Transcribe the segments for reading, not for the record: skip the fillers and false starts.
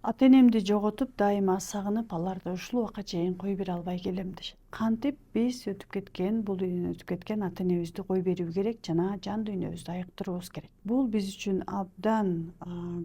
Ата-энемди жоготуп, дайыма сагынып, аларды ушул убакка чейин кой бере албай келем дешет. Кантип биз өтүп кеткен, бул дүйнөдөн өтүп кеткен ата-энебизди кой берүү керек жана жан дүйнөбүздү айыктырууубуз керек. Бул биз үчүн абдан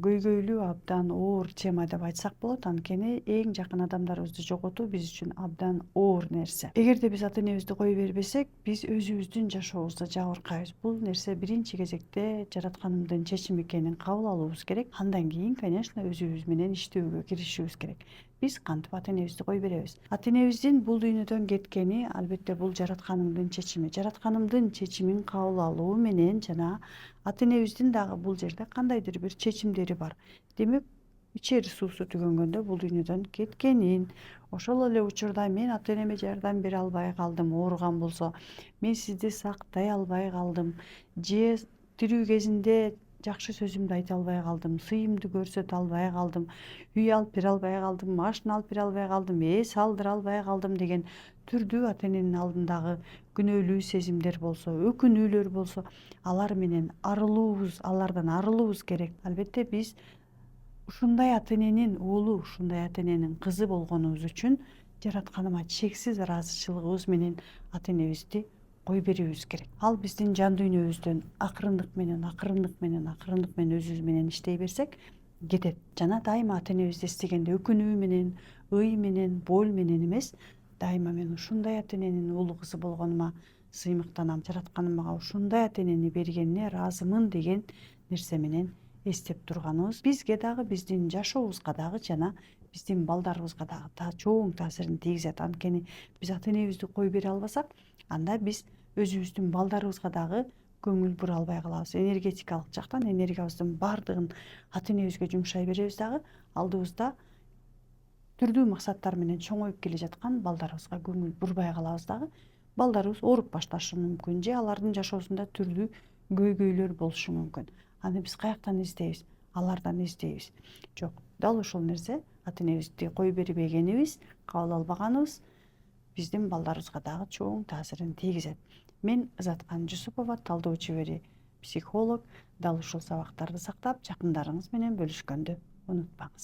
көйгөйлүү, абдан оор тема деп айтсак болот. Анткени эң жакын адамдарыбызды жоготуу биз үчүн абдан оор нерсе. Эгерде биз ата-энебизди кой бербесек, биз өзүбүздүн жашообузда жабыркайбыз. Бул нерсе биринчи кезекте жаратканымдын чечими экенин кабыл алуубуз керек. Андан кийин, конечно, өзүбүз менен иштөөгө киришибиз керек. Биз кантип ата-энебизди кой беребиз? Ата-энебиздин бул дүйнөдөн кеткени албетте бул жаратканымдын чечими. Жаратканымдын чечимин кабыл алуу менен жана ата-энебиздин дагы бул жерде кандайдыр бир чечимдери бар. Демек, ичери суусу түгөнгөндө бул дүйнөдөн кеткенин, ошол эле учурда мен ата-энеме жардам бере албай калдым, ооруган болсо, мен сизди сактай албай калдым, же тирүү кезинде жакшы сөзүмдү айта албай калдым, сыйымды көрсөтө албай калдым, үй алып бере албай калдым, машина алып бере албай калдым, эс алдыра албай калдым деген түрдүү ата-эненин алдындагы күнөөлүү сезимдер болсо, өкүнүүлөр болсо, алар менен алардан арылуубуз керек. Албетте биз ушундай ата-эненин уулу, ушундай ата-эненин кызы болгонубуз үчүн жаратканыма чексиз ыраазычылыгыбыз менен ата-энебизди кой берүүбүз керек. Ал биздин жан дүйнөбүздөн акырындык менен өзүбүз менен иштей берсек кетет. Жана дайыма ата-энебизди эстегенде өкүнүү менен, ый менен, боль менен эмес, дайыма мен ушундай ата-эненин уулу кызы болгонума сыймыктанам, жаратканым мага ушундай ата-энени бергенине ыраазымын деген нерсе менен эстеп турганыбыз бизге дагы, биздин жашообузга дагы жана биздин балдарыбызга дагы чоң таасирин тийгизет. Анткени биз ата-энебизди кой бере албасак, анда биз өзүбүздүн балдарыбызга дагы көңүл бура албай калабыз. Энергетикалык жактан энергиябыздын баардыгын ата-энебизге жумшай беребиз дагы, алдыбызда түрдүү максаттар менен чоңоюп келе жаткан балдарыбызга көңүл бурбай калабыз дагы. Балдарыбыз ооруп башташы мүмкүн, же алардын жашоосунда түрдүү көйгөйлөр болушу мүмкүн. Аны биз каяктан издейбиз? Алардан издейбиз. Жок, дал ошол нерсе ата-энебизди кой бербегенибиз, кабыл албаганыбыз биздин балдарыбызга дагы чоң таасирин тийгизет. Мен Ызаткан Жусупова, талдоо чебери, психолог. Дал ушул сабактарды сактап, жакындарыңыз менен бөлүшкөндү унутпаңыз.